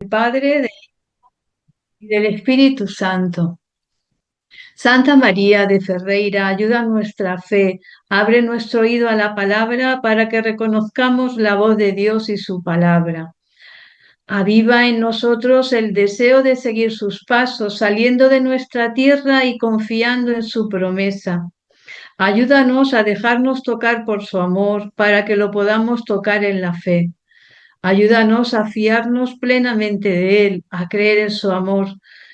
Padre y del Espíritu Santo. Santa María de Ferreira, ayuda a nuestra fe, abre nuestro oído a la palabra para que reconozcamos la voz de Dios y su palabra. Aviva en nosotros el deseo de seguir sus pasos, saliendo de nuestra tierra y confiando en su promesa. Ayúdanos a dejarnos tocar por su amor para que lo podamos tocar en la fe. Ayúdanos a fiarnos plenamente de Él, a creer en su amor,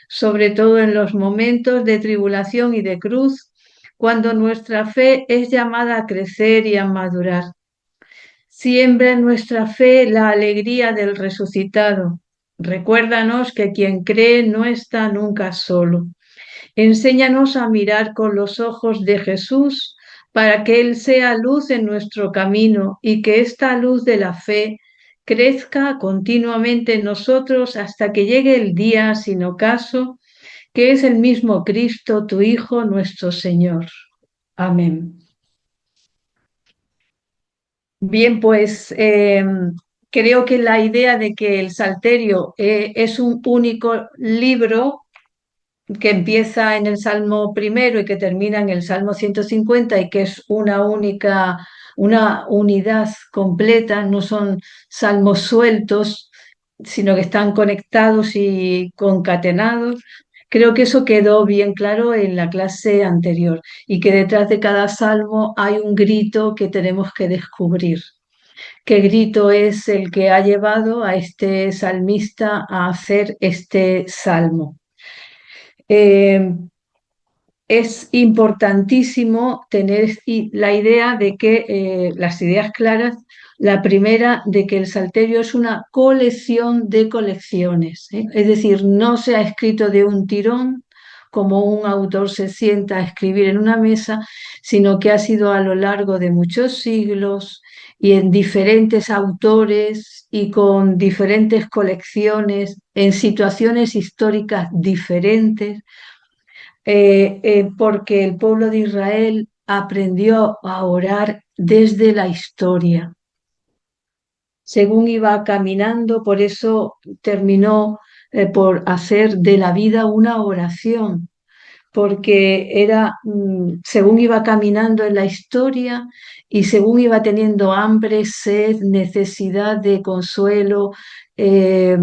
sobre todo en los momentos de tribulación y de cruz, cuando nuestra fe es llamada a crecer y a madurar. Siembra en nuestra fe la alegría del resucitado. Recuérdanos que quien cree no está nunca solo. Enséñanos a mirar con los ojos de Jesús para que Él sea luz en nuestro camino y que esta luz de la fe crezca continuamente en nosotros hasta que llegue el día sin ocaso, que es el mismo Cristo, tu Hijo, nuestro Señor. Amén. Bien, pues creo que la idea de que el Salterio es un único libro que empieza en el Salmo primero y que termina en el Salmo 150 y que es una unidad completa, no son salmos sueltos, sino que están conectados y concatenados. Creo que eso quedó bien claro en la clase anterior y que detrás de cada salmo hay un grito que tenemos que descubrir. ¿Qué grito es el que ha llevado a este salmista a hacer este salmo? Eh, es importantísimo tener la idea de que, las ideas claras, la primera de que el Salterio es una colección de colecciones, ¿eh? Es decir, no se ha escrito de un tirón como un autor se sienta a escribir en una mesa, sino que ha sido a lo largo de muchos siglos y en diferentes autores y con diferentes colecciones, en situaciones históricas diferentes, porque el pueblo de Israel aprendió a orar desde la historia. Según iba caminando, por eso terminó por hacer de la vida una oración, porque era según iba caminando en la historia y según iba teniendo hambre, sed, necesidad de consuelo, eh,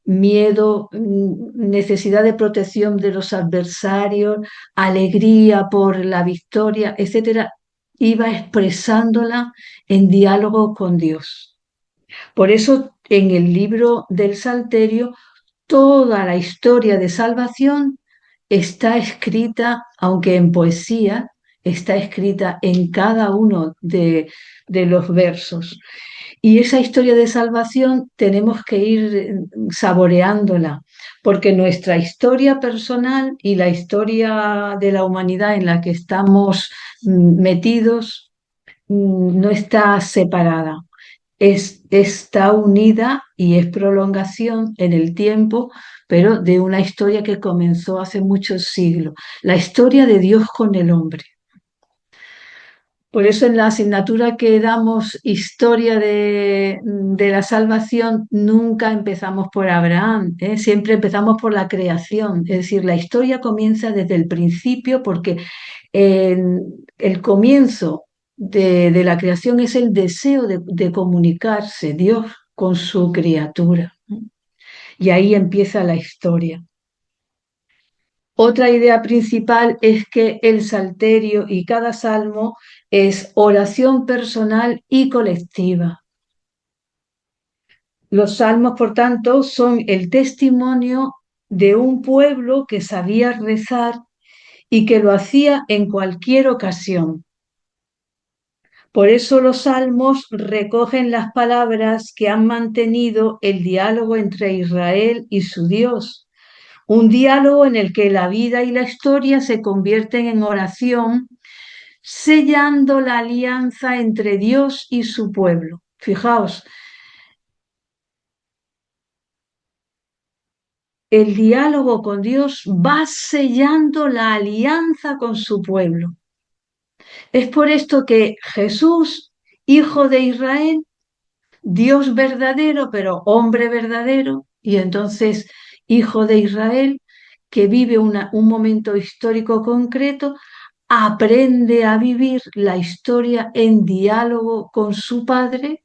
miedo, necesidad de protección de los adversarios, alegría por la victoria, etcétera, iba expresándola en diálogo con Dios. Por eso en el libro del Salterio toda la historia de salvación está escrita, aunque en poesía, está escrita en cada uno de los versos. Y esa historia de salvación tenemos que ir saboreándola, porque nuestra historia personal y la historia de la humanidad en la que estamos metidos no está separada. Está unida y es prolongación en el tiempo, pero de una historia que comenzó hace muchos siglos, la historia de Dios con el hombre. Por eso en la asignatura que damos historia de la salvación, nunca empezamos por Abraham, ¿eh? Siempre empezamos por la creación, es decir, la historia comienza desde el principio porque el comienzo de la creación es el deseo de comunicarse Dios con su criatura. Y ahí empieza la historia. Otra idea principal es que el salterio y cada salmo es oración personal y colectiva. Los salmos, por tanto, son el testimonio de un pueblo que sabía rezar y que lo hacía en cualquier ocasión. Por eso los salmos recogen las palabras que han mantenido el diálogo entre Israel y su Dios, un diálogo en el que la vida y la historia se convierten en oración, sellando la alianza entre Dios y su pueblo. Fijaos, el diálogo con Dios va sellando la alianza con su pueblo. Es por esto que Jesús, hijo de Israel, Dios verdadero, pero hombre verdadero, Y entonces, hijo de Israel, que vive un momento histórico concreto, aprende a vivir la historia en diálogo con su padre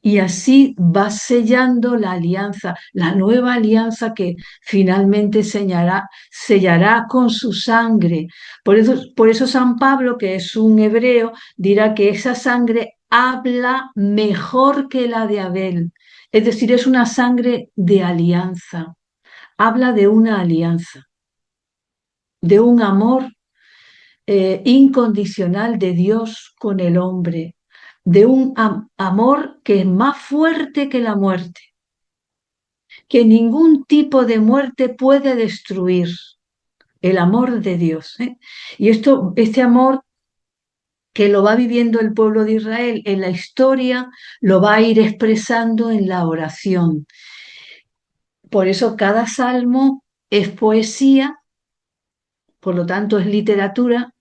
y así va sellando la alianza, la nueva alianza que finalmente sellará con su sangre. Por eso San Pablo, que es un hebreo, dirá que esa sangre habla mejor que la de Abel. Es decir, es una sangre de alianza. Habla de una alianza, de un amor incondicional de Dios con el hombre, de un amor que es más fuerte que la muerte, que ningún tipo de muerte puede destruir, el amor de Dios. Y este amor que lo va viviendo el pueblo de Israel en la historia, lo va a ir expresando en la oración. Por eso cada salmo es poesía, por lo tanto es literatura,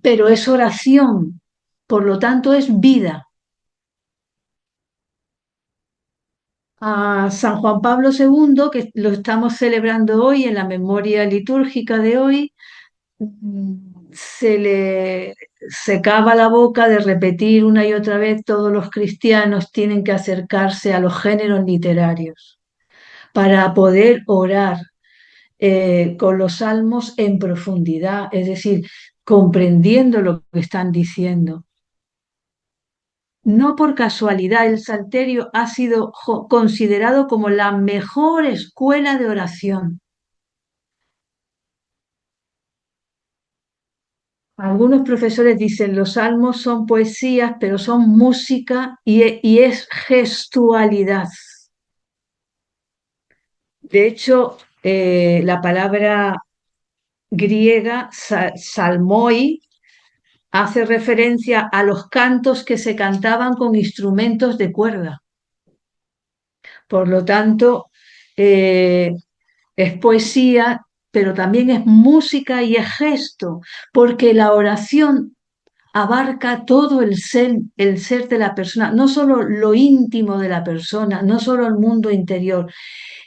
pero es oración, por lo tanto es vida. A San Juan Pablo II, que lo estamos celebrando hoy en la memoria litúrgica de hoy, se le secaba la boca de repetir una y otra vez: todos los cristianos tienen que acercarse a los géneros literarios para poder orar con los salmos en profundidad, es decir, comprendiendo lo que están diciendo. No por casualidad el Salterio ha sido considerado como la mejor escuela de oración. Algunos profesores dicen los salmos son poesías, pero son música y es gestualidad. De hecho, la palabra griega salmoi hace referencia a los cantos que se cantaban con instrumentos de cuerda. Por lo tanto, es poesía, pero también es música y es gesto, porque la oración abarca todo el ser de la persona, no solo lo íntimo de la persona, no solo el mundo interior,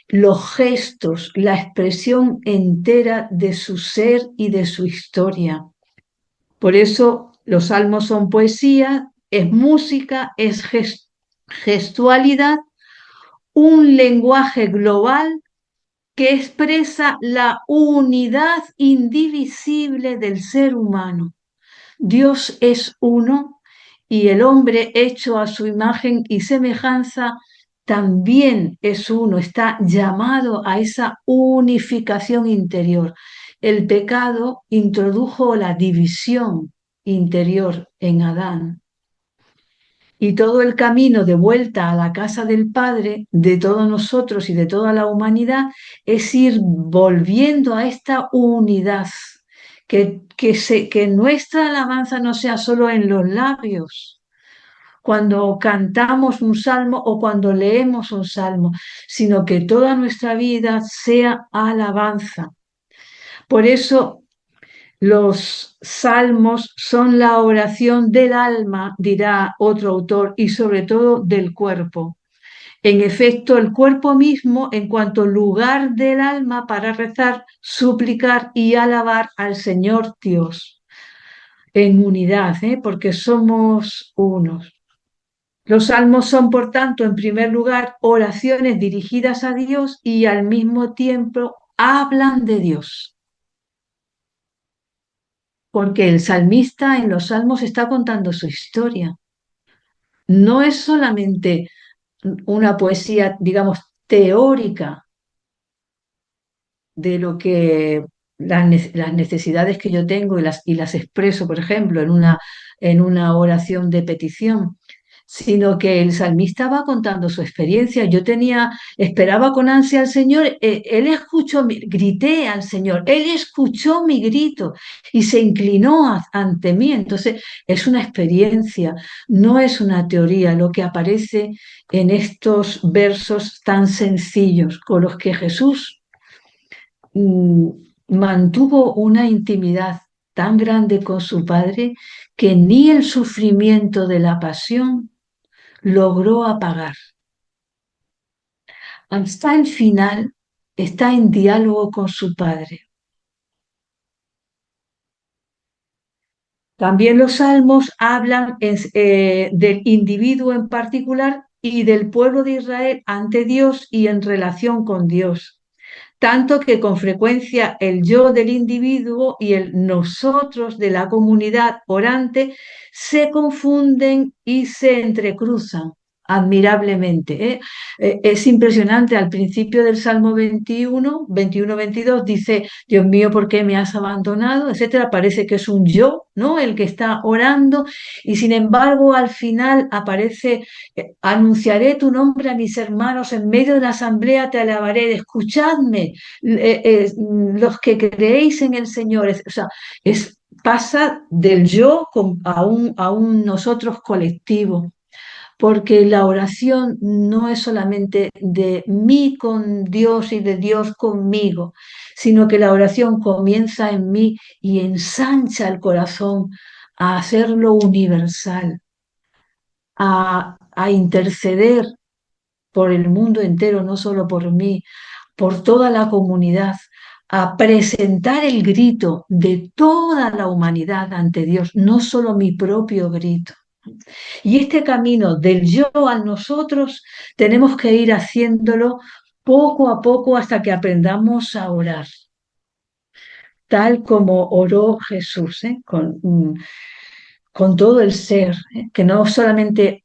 los gestos, la expresión entera de su ser y de su historia. Por eso los salmos son poesía, es música, es gestualidad, un lenguaje global que expresa la unidad indivisible del ser humano. Dios es uno y el hombre hecho a su imagen y semejanza también es uno, está llamado a esa unificación interior. El pecado introdujo la división interior en Adán. Y todo el camino de vuelta a la casa del Padre, de todos nosotros y de toda la humanidad, es ir volviendo a esta unidad, que nuestra alabanza no sea solo en los labios, cuando cantamos un salmo o cuando leemos un salmo, sino que toda nuestra vida sea alabanza. Por eso los salmos son la oración del alma, dirá otro autor, y sobre todo del cuerpo. En efecto, el cuerpo mismo, en cuanto lugar del alma para rezar, suplicar y alabar al Señor Dios, en unidad, porque somos unos. Los salmos son, por tanto, en primer lugar, oraciones dirigidas a Dios y al mismo tiempo hablan de Dios. Porque el salmista en los salmos está contando su historia. No es solamente una poesía, digamos, teórica de lo que las necesidades que yo tengo y las expreso, por ejemplo, en una oración de petición, sino que el salmista va contando su experiencia. Esperaba con ansia al Señor, Él escuchó, grité al Señor, Él escuchó mi grito y se inclinó ante mí. Entonces, es una experiencia, no es una teoría lo que aparece en estos versos tan sencillos con los que Jesús mantuvo una intimidad tan grande con su Padre que ni el sufrimiento de la pasión logró apagar. hasta el final está en diálogo con su Padre. También los salmos hablan del individuo en particular y del pueblo de Israel ante Dios y en relación con Dios. Tanto que con frecuencia el yo del individuo y el nosotros de la comunidad orante se confunden y se entrecruzan admirablemente. ¿Eh? Es impresionante, al principio del Salmo 21, 22 dice, Dios mío, ¿por qué me has abandonado? Etcétera. Parece que es un yo, ¿no? El que está orando, y sin embargo al final aparece, anunciaré tu nombre a mis hermanos, en medio de la asamblea te alabaré, escuchadme, los que creéis en el Señor. O sea, pasa del yo a un nosotros colectivo, porque la oración no es solamente de mí con Dios y de Dios conmigo, sino que la oración comienza en mí y ensancha el corazón a hacerlo universal, a interceder por el mundo entero, no solo por mí, por toda la comunidad, a presentar el grito de toda la humanidad ante Dios, no solo mi propio grito. Y este camino del yo al nosotros tenemos que ir haciéndolo poco a poco hasta que aprendamos a orar, tal como oró Jesús, con todo el ser, que no solamente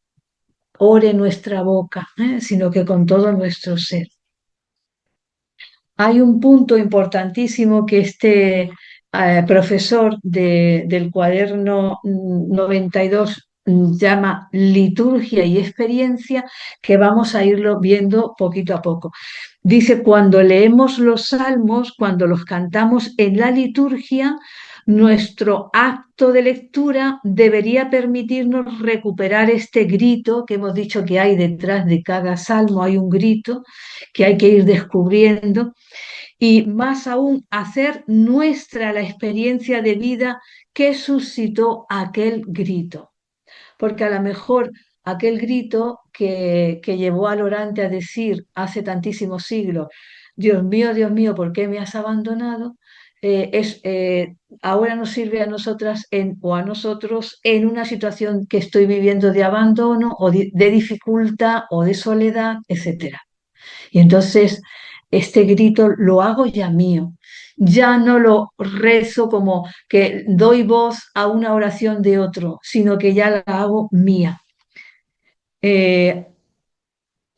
ore nuestra boca, sino que con todo nuestro ser. Hay un punto importantísimo que este profesor del cuaderno 92 llama liturgia y experiencia, que vamos a irlo viendo poquito a poco. Dice, cuando leemos los salmos, cuando los cantamos en la liturgia, nuestro acto de lectura debería permitirnos recuperar este grito que hemos dicho que hay detrás de cada salmo, hay un grito que hay que ir descubriendo, y más aún hacer nuestra la experiencia de vida que suscitó aquel grito. Porque a lo mejor aquel grito que llevó al orante a decir hace tantísimos siglos, Dios mío, ¿por qué me has abandonado? Ahora nos sirve a nosotras o a nosotros en una situación que estoy viviendo de abandono o de dificultad o de soledad, etcétera. Y entonces este grito lo hago ya mío. Ya no lo rezo como que doy voz a una oración de otro, sino que ya la hago mía. Eh,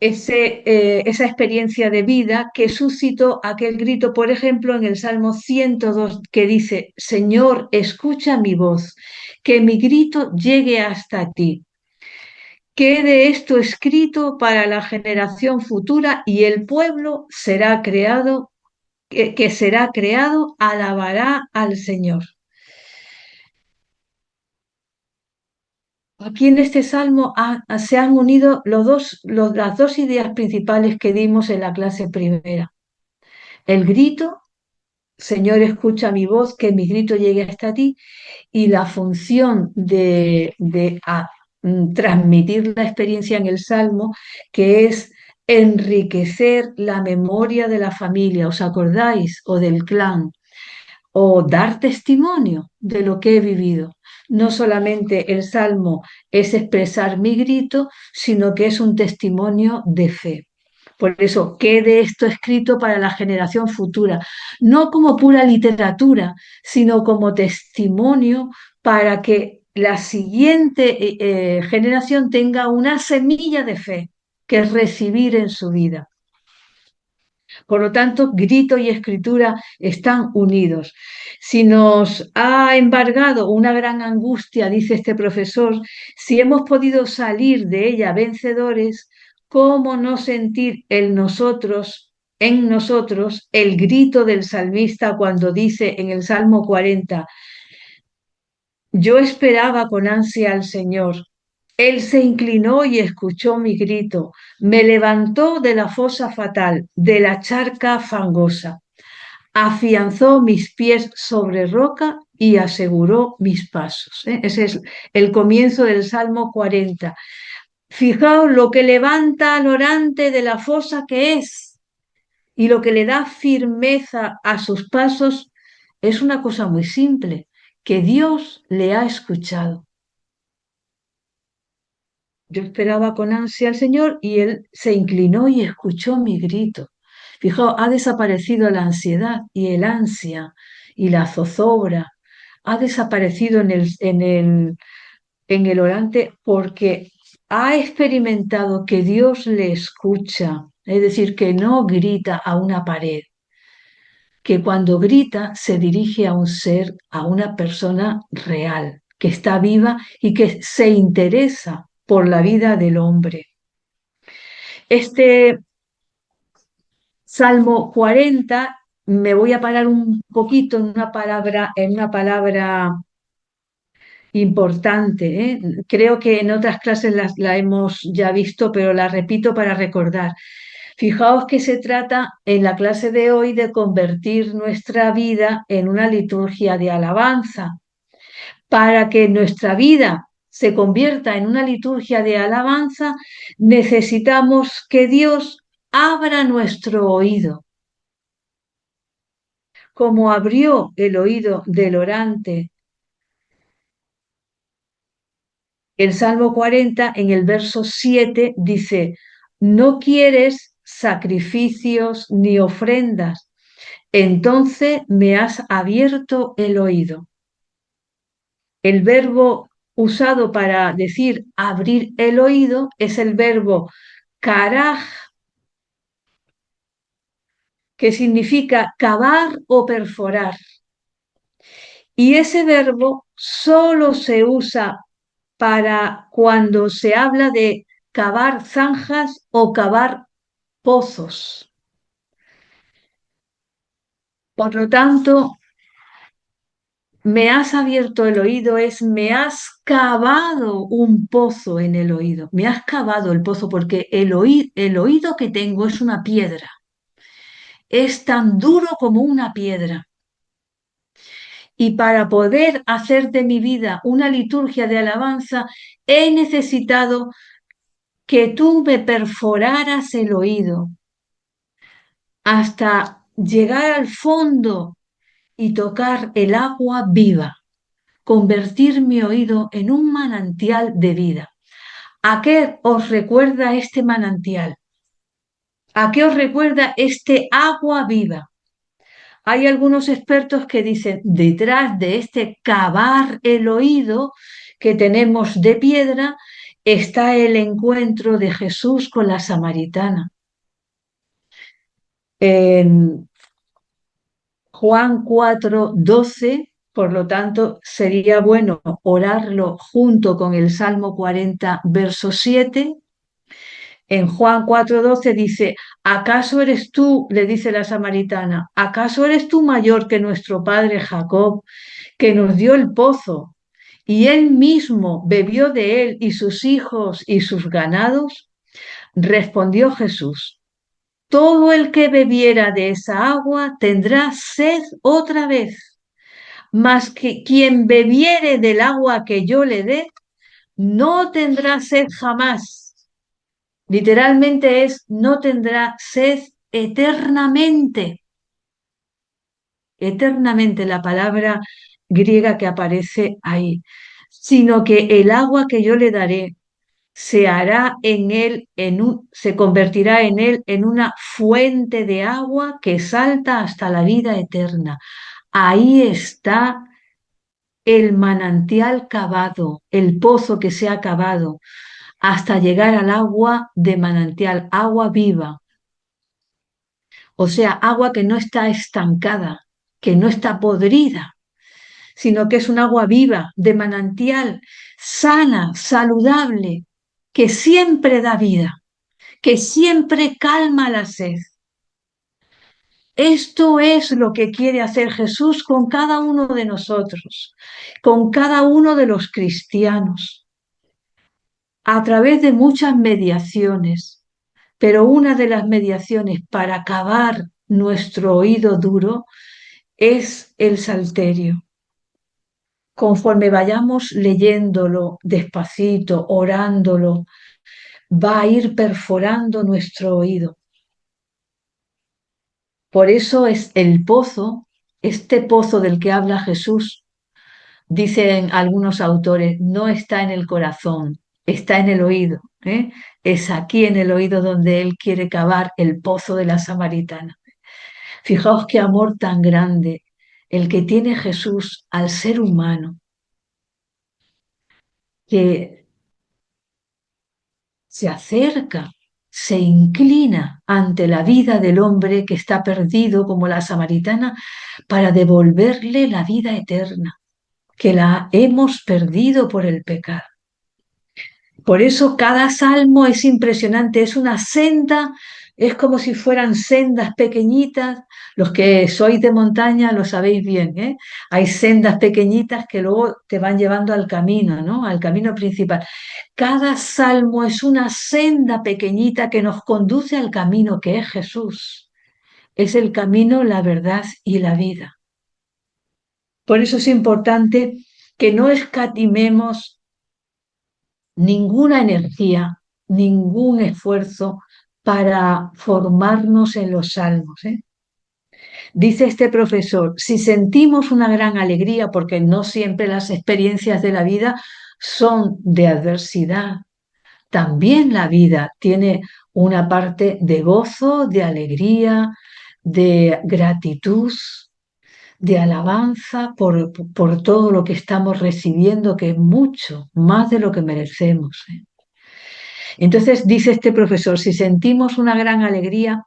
esa experiencia de vida que suscitó aquel grito, por ejemplo, en el Salmo 102, que dice, Señor, escucha mi voz, que mi grito llegue hasta ti. Quede esto escrito para la generación futura y el pueblo será creado, que será creado, alabará al Señor. Aquí en este salmo se han unido las dos ideas principales que dimos en la clase primera. El grito, Señor, escucha mi voz, que mi grito llegue hasta ti, y la función de transmitir la experiencia en el salmo, que es enriquecer la memoria de la familia, ¿os acordáis? O del clan, o dar testimonio de lo que he vivido. No solamente el salmo es expresar mi grito, sino que es un testimonio de fe. Por eso, quede esto escrito para la generación futura, no como pura literatura, sino como testimonio para que la siguiente generación tenga una semilla de fe que recibir en su vida. Por lo tanto, grito y escritura están unidos. Si nos ha embargado una gran angustia, dice este profesor, si hemos podido salir de ella vencedores, ¿cómo no sentir en nosotros, el grito del salmista cuando dice en el Salmo 40, yo esperaba con ansia al Señor? Él se inclinó y escuchó mi grito, me levantó de la fosa fatal, de la charca fangosa, afianzó mis pies sobre roca y aseguró mis pasos. Ese es el comienzo del Salmo 40. Fijaos lo que levanta al orante de la fosa que es y lo que le da firmeza a sus pasos es una cosa muy simple, que Dios le ha escuchado. Yo esperaba con ansia al Señor y Él se inclinó y escuchó mi grito. Fijaos, ha desaparecido la ansiedad y el ansia y la zozobra. Ha desaparecido en el orante porque ha experimentado que Dios le escucha, es decir, que no grita a una pared, que cuando grita se dirige a un ser, a una persona real, que está viva y que se interesa por la vida del hombre. Este Salmo 40, me voy a parar un poquito en una palabra importante, ¿eh? Creo que en otras clases la hemos ya visto, pero la repito para recordar. Fijaos que se trata en la clase de hoy de convertir nuestra vida en una liturgia de alabanza. Para que nuestra vida se convierta en una liturgia de alabanza, necesitamos que Dios abra nuestro oído. Como abrió el oído del orante. El Salmo 40, en el verso 7, dice, no quieres sacrificios ni ofrendas, entonces me has abierto el oído. El verbo usado para decir abrir el oído es el verbo karaj, que significa cavar o perforar. Y ese verbo solo se usa para cuando se habla de cavar zanjas o cavar pozos. Por lo tanto, me has abierto el oído es me has cavado un pozo en el oído. Me has cavado el pozo porque el oído que tengo es una piedra. Es tan duro como una piedra. Y para poder hacer de mi vida una liturgia de alabanza, he necesitado que tú me perforaras el oído hasta llegar al fondo y tocar el agua viva, convertir mi oído en un manantial de vida. ¿A qué os recuerda este manantial? ¿A qué os recuerda este agua viva? Hay algunos expertos que dicen, detrás de este cavar el oído que tenemos de piedra, está el encuentro de Jesús con la samaritana. En Juan 4:12, por lo tanto, sería bueno orarlo junto con el Salmo 40, verso 7. En Juan 4:12 dice, ¿acaso eres tú, le dice la samaritana, ¿acaso eres tú mayor que nuestro padre Jacob, que nos dio el pozo, y él mismo bebió de él y sus hijos y sus ganados? Respondió Jesús, todo el que bebiera de esa agua tendrá sed otra vez, mas que quien bebiere del agua que yo le dé, no tendrá sed jamás. Literalmente es, no tendrá sed eternamente. Eternamente la palabra griega que aparece ahí, sino que el agua que yo le daré se hará en él, se convertirá en él en una fuente de agua que salta hasta la vida eterna. Ahí está el manantial cavado, el pozo que se ha cavado, hasta llegar al agua de manantial, agua viva. O sea, agua que no está estancada, que no está podrida, sino que es un agua viva, de manantial, sana, saludable, que siempre da vida, que siempre calma la sed. Esto es lo que quiere hacer Jesús con cada uno de nosotros, con cada uno de los cristianos, a través de muchas mediaciones. Pero una de las mediaciones para acabar nuestro oído duro es el salterio. Conforme vayamos leyéndolo despacito, orándolo, va a ir perforando nuestro oído. Por eso es el pozo, este pozo del que habla Jesús, dicen algunos autores, no está en el corazón, está en el oído. ¿Eh? Es aquí en el oído donde Él quiere cavar el pozo de la samaritana. Fijaos qué amor tan grande el que tiene Jesús al ser humano, que se acerca, se inclina ante la vida del hombre que está perdido como la samaritana para devolverle la vida eterna, que la hemos perdido por el pecado. Por eso cada salmo es impresionante, es una senda, es como si fueran sendas pequeñitas. Los que sois de montaña lo sabéis bien, ¿eh? Hay sendas pequeñitas que luego te van llevando al camino, ¿no? Al camino principal. Cada salmo es una senda pequeñita que nos conduce al camino que es Jesús. Es el camino, la verdad y la vida. Por eso es importante que no escatimemos ninguna energía, ningún esfuerzo para formarnos en los salmos. Dice este profesor, si sentimos una gran alegría, porque no siempre las experiencias de la vida son de adversidad, también la vida tiene una parte de gozo, de alegría, de gratitud, de alabanza por todo lo que estamos recibiendo, que es mucho, más de lo que merecemos. Entonces dice este profesor, si sentimos una gran alegría,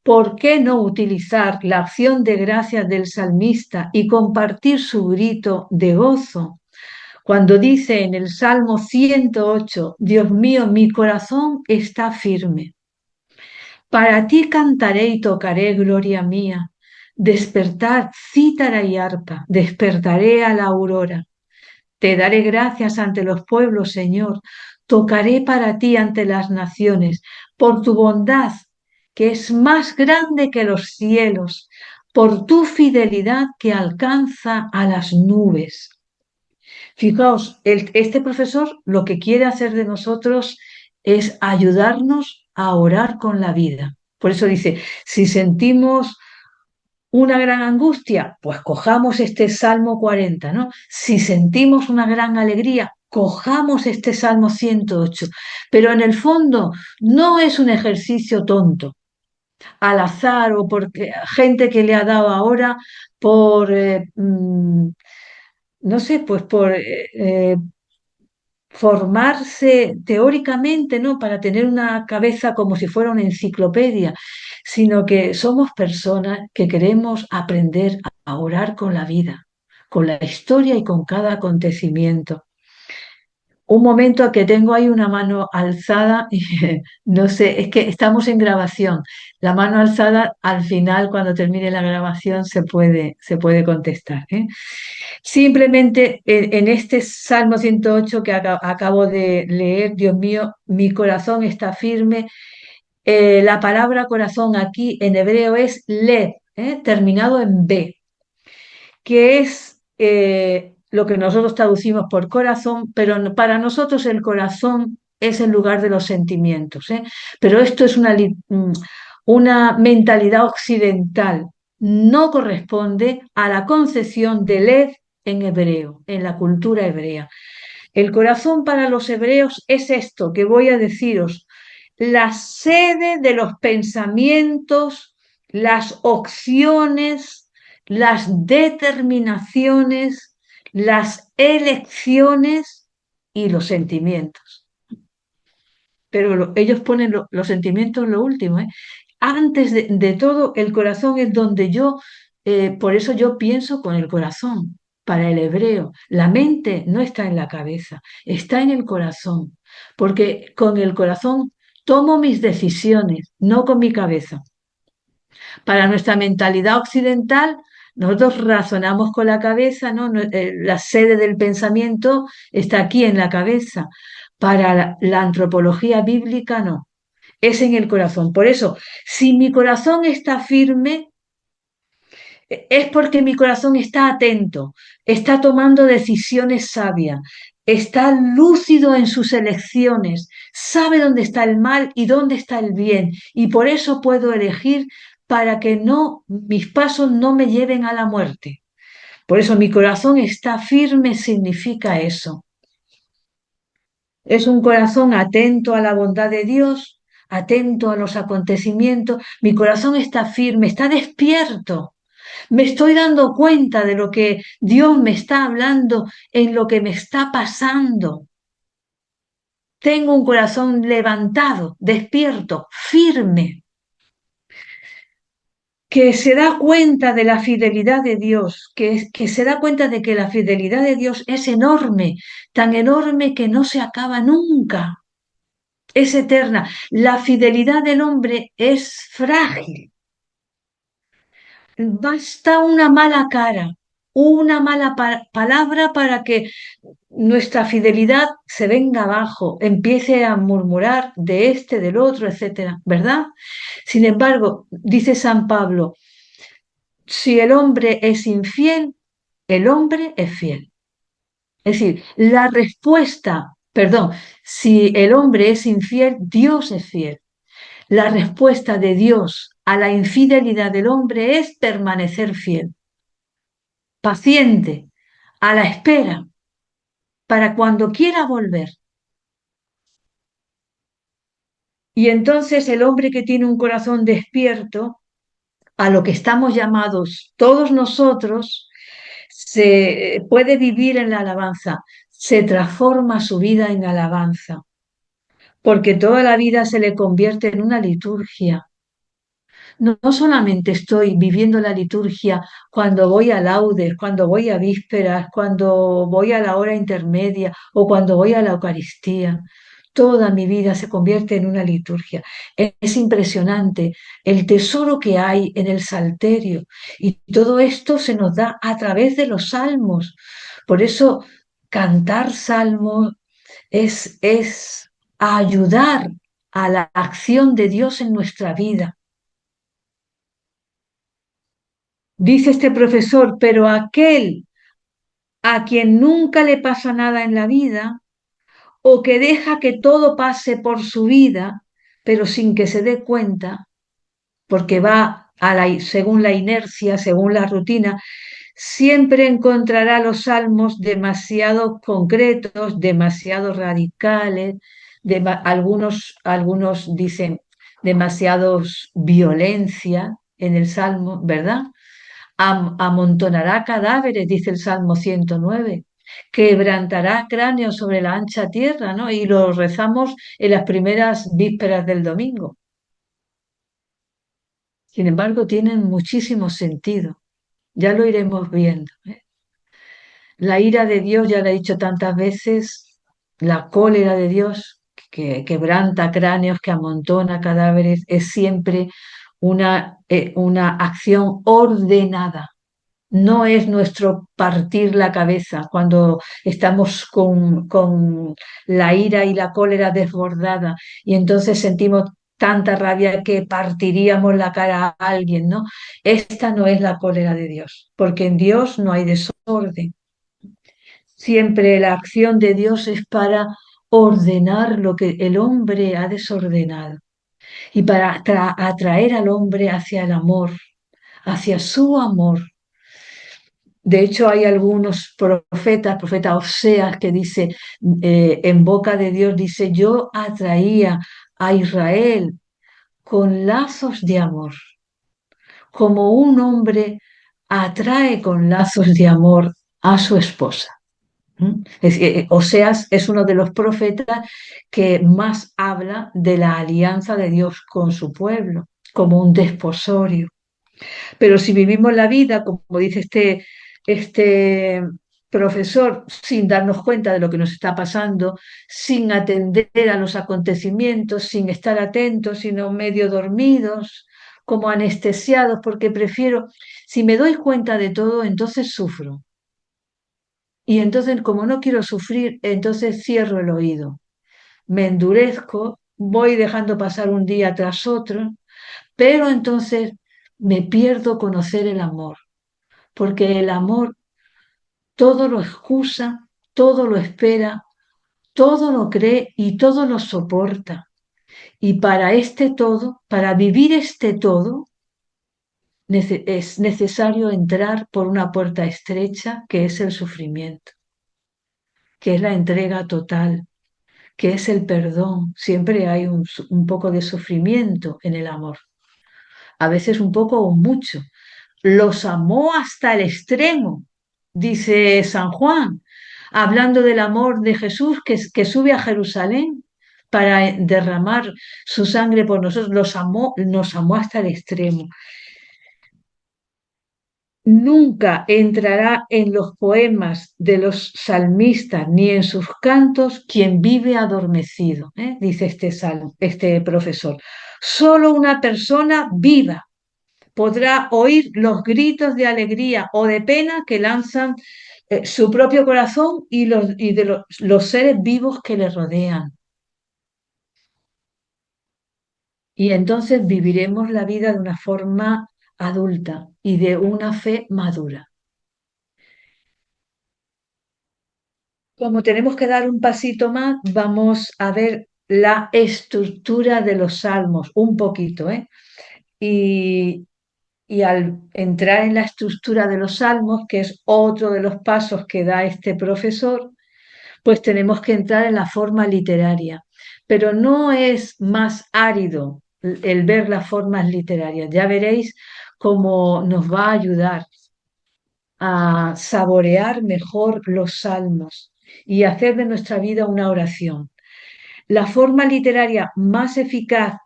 ¿por qué no utilizar la acción de gracias del salmista y compartir su grito de gozo? Cuando dice en el Salmo 108, Dios mío, mi corazón está firme. Para ti cantaré y tocaré, gloria mía. Despertad cítara y arpa, despertaré a la aurora. Te daré gracias ante los pueblos, Señor. Tocaré para ti ante las naciones, por tu bondad, que es más grande que los cielos, por tu fidelidad que alcanza a las nubes. Fijaos, este profesor lo que quiere hacer de nosotros es ayudarnos a orar con la vida. Por eso dice, si sentimos una gran angustia, pues cojamos este Salmo 40, ¿no? Si sentimos una gran alegría, cojamos este Salmo 108. Pero en el fondo no es un ejercicio tonto, al azar o porque gente que le ha dado ahora por, no sé, pues por formarse teóricamente, ¿no? Para tener una cabeza como si fuera una enciclopedia, sino que somos personas que queremos aprender a orar con la vida, con la historia y con cada acontecimiento. Un momento que tengo ahí una mano alzada, y no sé, es que estamos en grabación. La mano alzada al final, cuando termine la grabación, se puede contestar. Simplemente en este Salmo 108 que acabo de leer, Dios mío, mi corazón está firme. La palabra corazón aquí en hebreo es lev, terminado en B, que es lo que nosotros traducimos por corazón, pero para nosotros el corazón es el lugar de los sentimientos. Pero esto es una mentalidad occidental, no corresponde a la concepción de Lev en hebreo, en la cultura hebrea. El corazón para los hebreos es esto que voy a deciros, la sede de los pensamientos, las opciones, las determinaciones, las elecciones y los sentimientos. Pero ellos ponen los sentimientos lo último. Antes de todo, el corazón es donde por eso yo pienso con el corazón. Para el hebreo, la mente no está en la cabeza, está en el corazón, porque con el corazón tomo mis decisiones, no con mi cabeza. Para nuestra mentalidad occidental, nosotros razonamos con la cabeza, ¿no? La sede del pensamiento está aquí en la cabeza. Para la antropología bíblica, no, es en el corazón. Por eso, si mi corazón está firme, es porque mi corazón está atento, está tomando decisiones sabias, está lúcido en sus elecciones, sabe dónde está el mal y dónde está el bien, y por eso puedo elegir para que no mis pasos no me lleven a la muerte. Por eso mi corazón está firme significa eso. Es un corazón atento a la bondad de Dios, atento a los acontecimientos. Mi corazón está firme, está despierto. Me estoy dando cuenta de lo que Dios me está hablando, en lo que me está pasando. Tengo un corazón levantado, despierto, firme, que se da cuenta de la fidelidad de Dios, que se da cuenta de que la fidelidad de Dios es enorme, tan enorme que no se acaba nunca, es eterna. La fidelidad del hombre es frágil. Basta una mala cara, una mala palabra para que nuestra fidelidad se venga abajo, empiece a murmurar de este, del otro, etcétera, ¿verdad? Sin embargo, dice San Pablo, si el hombre es infiel, el hombre es fiel. Es decir, la respuesta, perdón, si el hombre es infiel, Dios es fiel. La respuesta de Dios a la infidelidad del hombre es permanecer fiel, paciente, a la espera, para cuando quiera volver. Y entonces el hombre que tiene un corazón despierto, a lo que estamos llamados todos nosotros, se puede vivir en la alabanza, se transforma su vida en alabanza, porque toda la vida se le convierte en una liturgia. No, no solamente estoy viviendo la liturgia cuando voy a laudes, cuando voy a vísperas, cuando voy a la hora intermedia o cuando voy a la Eucaristía. Toda mi vida se convierte en una liturgia. Es impresionante el tesoro que hay en el salterio y todo esto se nos da a través de los salmos. Por eso cantar salmos es ayudar a la acción de Dios en nuestra vida. Dice este profesor, pero aquel a quien nunca le pasa nada en la vida o que deja que todo pase por su vida, pero sin que se dé cuenta, porque va según la inercia, según la rutina, siempre encontrará los salmos demasiado concretos, demasiado radicales, algunos dicen demasiados violencia en el salmo, ¿verdad? Amontonará cadáveres, dice el Salmo 109, quebrantará cráneos sobre la ancha tierra, ¿no? Y lo rezamos en las primeras vísperas del domingo. Sin embargo, tienen muchísimo sentido. Ya lo iremos viendo, ¿eh? La ira de Dios, ya lo he dicho tantas veces, la cólera de Dios, que quebranta cráneos, que amontona cadáveres, es siempre una acción ordenada. No es nuestro partir la cabeza cuando estamos con la ira y la cólera desbordada y entonces sentimos tanta rabia que partiríamos la cara a alguien, ¿no? Esta no es la cólera de Dios, porque en Dios no hay desorden. Siempre la acción de Dios es para ordenar lo que el hombre ha desordenado y para atraer al hombre hacia el amor, hacia su amor. De hecho, hay algunos profeta Oseas, que dice, en boca de Dios, dice, yo atraía a Israel con lazos de amor, como un hombre atrae con lazos de amor a su esposa. ¿Mm? Oseas es uno de los profetas que más habla de la alianza de Dios con su pueblo, como un desposorio. Pero si vivimos la vida, como dice este profesor, sin darnos cuenta de lo que nos está pasando, sin atender a los acontecimientos, sin estar atentos, sino medio dormidos, como anestesiados, porque prefiero, si me doy cuenta de todo, entonces sufro. Y entonces, como no quiero sufrir, entonces cierro el oído, me endurezco, voy dejando pasar un día tras otro, pero entonces me pierdo conocer el amor, porque el amor todo lo excusa, todo lo espera, todo lo cree y todo lo soporta. Y para este todo, para vivir este todo, es necesario entrar por una puerta estrecha que es el sufrimiento, que es la entrega total, que es el perdón. Siempre hay un poco de sufrimiento en el amor, a veces un poco o mucho. Los amó hasta el extremo, dice San Juan, hablando del amor de Jesús que sube a Jerusalén para derramar su sangre por nosotros. Nos amó hasta el extremo. Nunca entrará en los poemas de los salmistas ni en sus cantos quien vive adormecido, dice este profesor. Solo una persona viva podrá oír los gritos de alegría o de pena que lanzan su propio corazón y de los seres vivos que le rodean. Y entonces viviremos la vida de una forma adulta y de una fe madura. Como tenemos que dar un pasito más, vamos a ver la estructura de los salmos, un poquito, ¿eh? Y, y al entrar en la estructura de los salmos, que es otro de los pasos que da este profesor, pues tenemos que entrar en la forma literaria. Pero no es más árido el ver las formas literarias. Ya veréis cómo nos va a ayudar a saborear mejor los salmos y hacer de nuestra vida una oración. La forma literaria más eficaz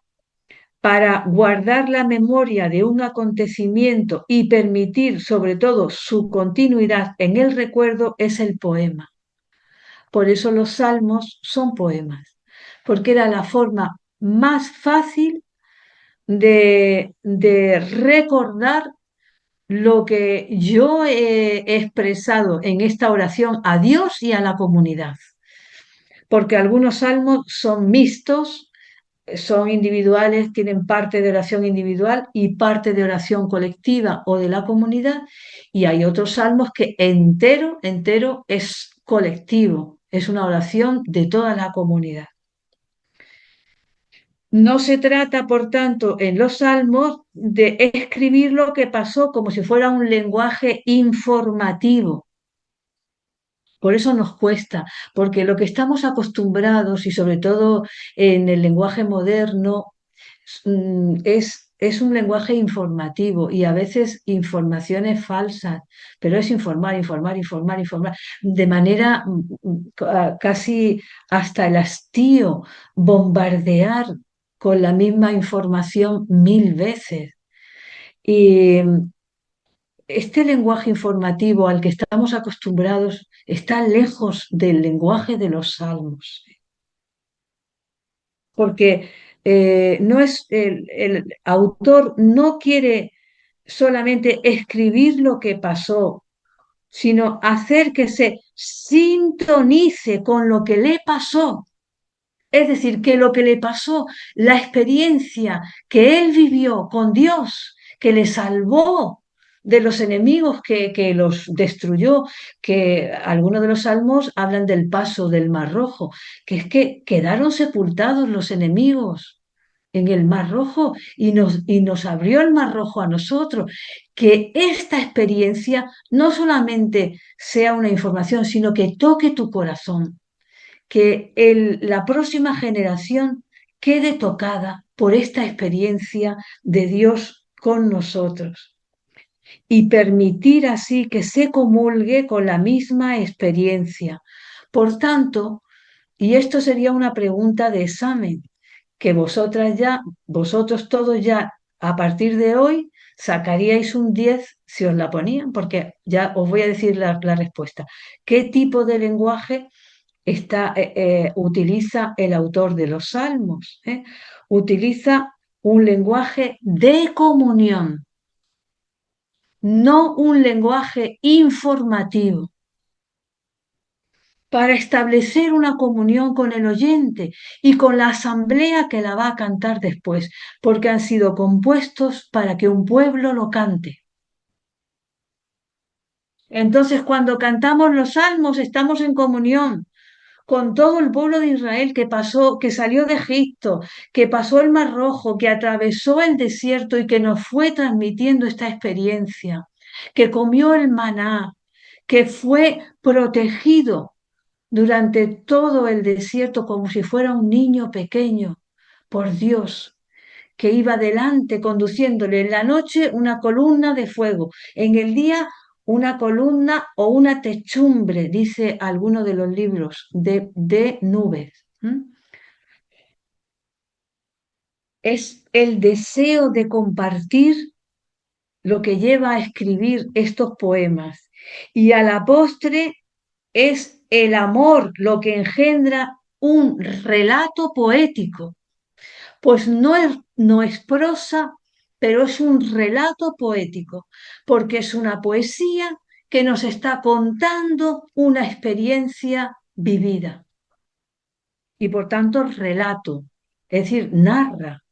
para guardar la memoria de un acontecimiento y permitir sobre todo su continuidad en el recuerdo es el poema. Por eso los salmos son poemas, porque era la forma más fácil de recordar lo que yo he expresado en esta oración a Dios y a la comunidad. Porque algunos salmos son mixtos, son individuales, tienen parte de oración individual y parte de oración colectiva o de la comunidad, y hay otros salmos que entero es colectivo, es una oración de toda la comunidad. No se trata, por tanto, en los salmos de escribir lo que pasó como si fuera un lenguaje informativo. Por eso nos cuesta, porque lo que estamos acostumbrados y sobre todo en el lenguaje moderno es un lenguaje informativo y a veces informaciones falsas, pero es informar, de manera casi hasta el hastío, bombardear con la misma información 1000 veces. Y este lenguaje informativo al que estamos acostumbrados está lejos del lenguaje de los salmos, porque no es el autor no quiere solamente escribir lo que pasó, sino hacer que se sintonice con lo que le pasó. Es decir, que lo que le pasó, la experiencia que él vivió con Dios, que le salvó de los enemigos que los destruyó, que algunos de los salmos hablan del paso del Mar Rojo, que es que quedaron sepultados los enemigos en el Mar Rojo y nos abrió el Mar Rojo a nosotros. Que esta experiencia no solamente sea una información, sino que toque tu corazón, que la próxima generación quede tocada por esta experiencia de Dios con nosotros y permitir así que se comulgue con la misma experiencia. Por tanto, y esto sería una pregunta de examen, que vosotros todos ya, a partir de hoy, sacaríais un 10 si os la ponían, porque ya os voy a decir la respuesta. ¿Qué tipo de lenguaje utiliza el autor de los salmos? Utiliza un lenguaje de comunión, no un lenguaje informativo, para establecer una comunión con el oyente y con la asamblea que la va a cantar después, porque han sido compuestos para que un pueblo lo cante. Entonces, cuando cantamos los salmos, estamos en comunión con todo el pueblo de Israel que pasó, que salió de Egipto, que pasó el Mar Rojo, que atravesó el desierto y que nos fue transmitiendo esta experiencia, que comió el maná, que fue protegido durante todo el desierto como si fuera un niño pequeño por Dios, que iba delante conduciéndole en la noche una columna de fuego, en el día una columna o una techumbre, dice alguno de los libros, de nubes. ¿Mm? Es el deseo de compartir lo que lleva a escribir estos poemas. Y a la postre es el amor lo que engendra un relato poético. Pues no es prosa, pero es un relato poético, porque es una poesía que nos está contando una experiencia vivida y por tanto relato, es decir, narra.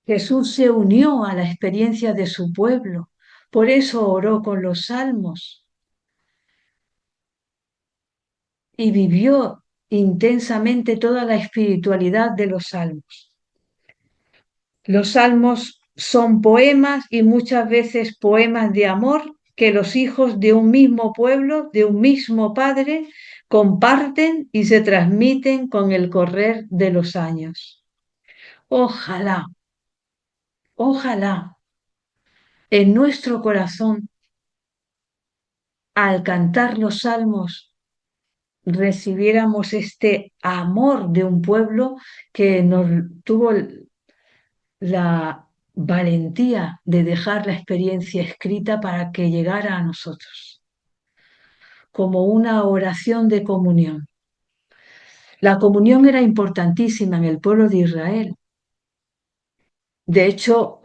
Jesús se unió a la experiencia de su pueblo, por eso oró con los salmos y vivió intensamente toda la espiritualidad de los salmos. Los salmos son poemas y muchas veces poemas de amor que los hijos de un mismo pueblo, de un mismo padre, comparten y se transmiten con el correr de los años. Ojalá, ojalá en nuestro corazón, al cantar los salmos, recibiéramos este amor de un pueblo que nos tuvo la valentía de dejar la experiencia escrita para que llegara a nosotros, como una oración de comunión. La comunión era importantísima en el pueblo de Israel. De hecho,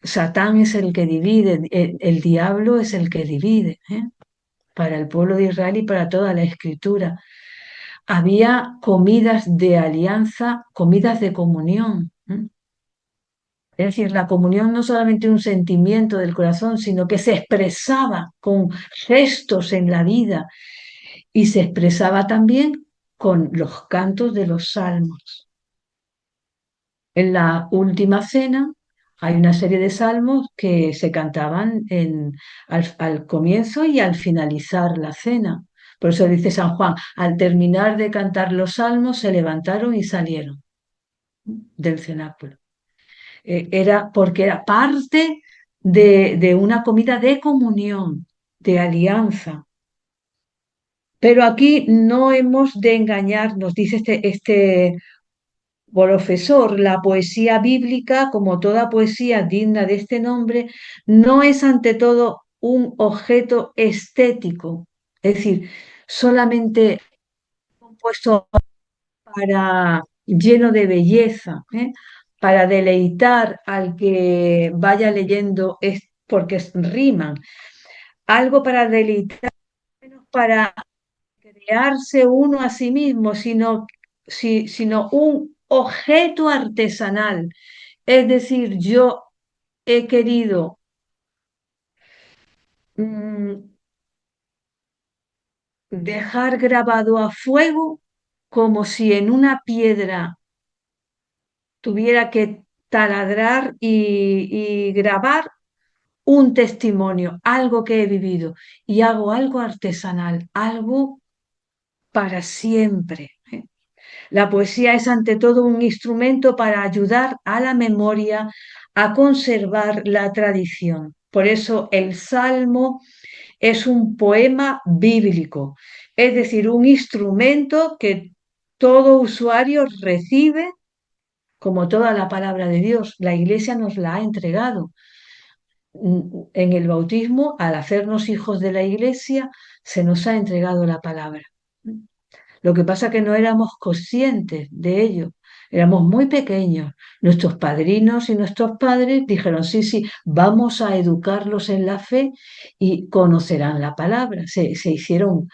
Satán es el que divide, el diablo es el que divide, para el pueblo de Israel y para toda la escritura. Había comidas de alianza, comidas de comunión. Es decir, la comunión no solamente un sentimiento del corazón, sino que se expresaba con gestos en la vida y se expresaba también con los cantos de los salmos. En la última cena hay una serie de salmos que se cantaban al comienzo y al finalizar la cena. Por eso dice San Juan, al terminar de cantar los salmos se levantaron y salieron del cenáculo. Era porque era parte de una comida de comunión, de alianza. Pero aquí no hemos de engañarnos, dice este profesor, la poesía bíblica, como toda poesía digna de este nombre, no es ante todo un objeto estético, es decir, solamente compuesto para lleno de belleza, para deleitar al que vaya leyendo, porque riman, algo para deleitar, para crearse uno a sí mismo, sino un objeto artesanal. Es decir, yo he querido mm, dejar grabado a fuego como si en una piedra tuviera que taladrar y grabar un testimonio, algo que he vivido, y hago algo artesanal, algo para siempre. La poesía es ante todo un instrumento para ayudar a la memoria a conservar la tradición. Por eso el Salmo es un poema bíblico, es decir, un instrumento que todo usuario recibe como toda la palabra de Dios. La Iglesia nos la ha entregado. En el bautismo, al hacernos hijos de la Iglesia, se nos ha entregado la palabra. Lo que pasa es que no éramos conscientes de ello, éramos muy pequeños. Nuestros padrinos y nuestros padres dijeron, sí, sí, vamos a educarlos en la fe y conocerán la palabra. Se hicieron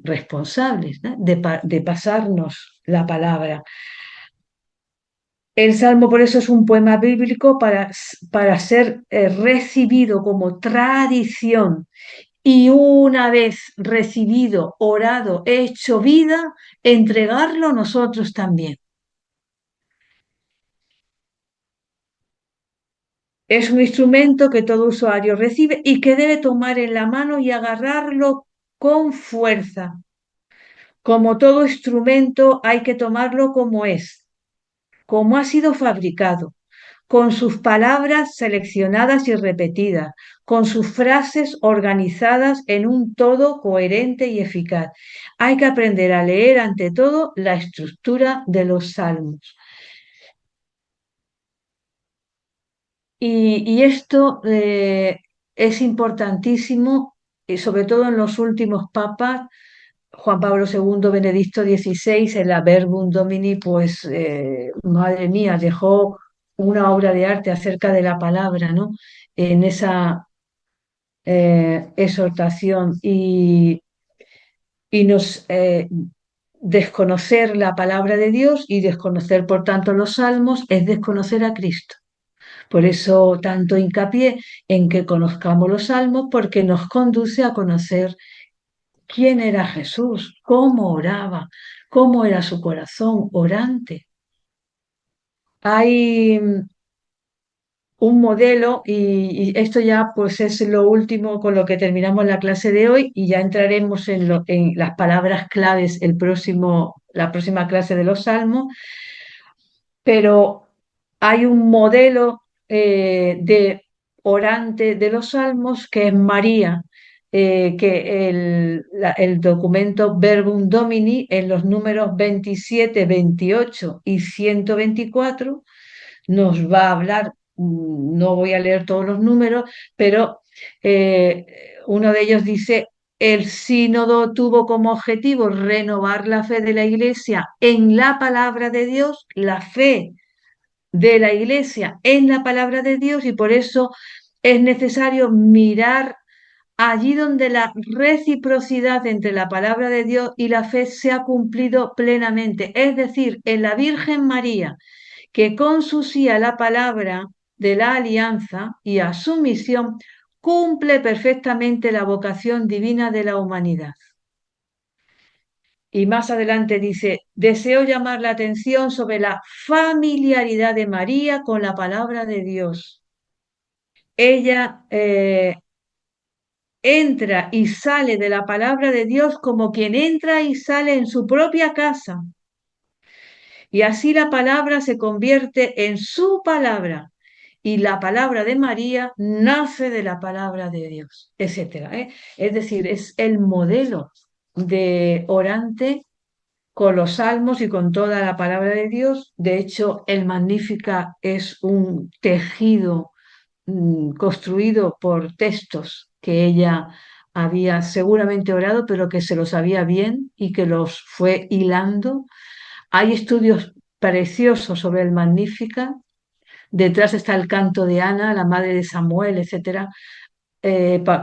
responsables, ¿no?, de pasarnos la palabra. El Salmo por eso es un poema bíblico para ser recibido como tradición y una vez recibido, orado, hecho vida, entregarlo nosotros también. Es un instrumento que todo usuario recibe y que debe tomar en la mano y agarrarlo con fuerza. Como todo instrumento hay que tomarlo como es, como ha sido fabricado, con sus palabras seleccionadas y repetidas, con sus frases organizadas en un todo coherente y eficaz. Hay que aprender a leer ante todo la estructura de los salmos. Y esto es importantísimo, y sobre todo en los últimos papas, Juan Pablo II, Benedicto XVI, en la Verbum Domini, pues madre mía, dejó una obra de arte acerca de la palabra, ¿no? En esa exhortación y nos desconocer la palabra de Dios y desconocer, por tanto, los salmos es desconocer a Cristo. Por eso tanto hincapié en que conozcamos los salmos, porque nos conduce a conocer quién era Jesús, cómo oraba, cómo era su corazón orante. Hay un modelo y esto ya pues es lo último con lo que terminamos la clase de hoy y ya entraremos en las palabras claves la próxima clase de los salmos, pero hay un modelo de orante de los salmos que es María, que el documento Verbum Domini en los números 27, 28 y 124 nos va a hablar, no voy a leer todos los números, pero eh, uno de ellos dice, el sínodo tuvo como objetivo renovar la fe de la Iglesia en la palabra de Dios, la fe de la Iglesia en la palabra de Dios y por eso es necesario mirar allí donde la reciprocidad entre la palabra de Dios y la fe se ha cumplido plenamente, es decir, en la Virgen María, que con su sí a la palabra de la alianza y a su misión cumple perfectamente la vocación divina de la humanidad. Y más adelante dice, deseo llamar la atención sobre la familiaridad de María con la palabra de Dios. Ella entra y sale de la palabra de Dios como quien entra y sale en su propia casa. Y así la palabra se convierte en su palabra. Y la palabra de María nace de la palabra de Dios, etcétera. Es decir, es el modelo de orante con los salmos y con toda la palabra de Dios. De hecho, el Magnífica es un tejido construido por textos que ella había seguramente orado, pero que se los sabía bien y que los fue hilando. Hay estudios preciosos sobre el Magnífica. Detrás está el canto de Ana, la madre de Samuel, etcétera,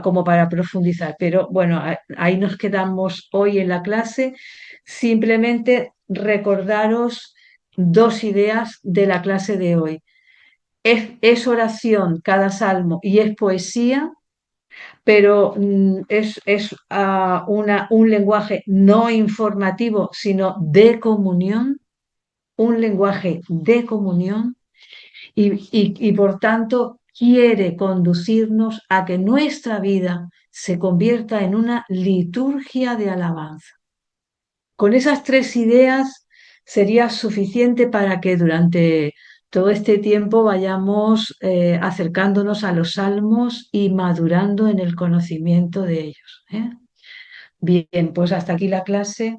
como para profundizar. Pero bueno, ahí nos quedamos hoy en la clase. Simplemente recordaros dos ideas de la clase de hoy. Es oración cada salmo y es poesía, pero es un lenguaje no informativo, sino de comunión, un lenguaje de comunión y por tanto quiere conducirnos a que nuestra vida se convierta en una liturgia de alabanza. Con esas tres ideas sería suficiente para que durante todo este tiempo vayamos acercándonos a los salmos y madurando en el conocimiento de ellos. Bien, pues hasta aquí la clase.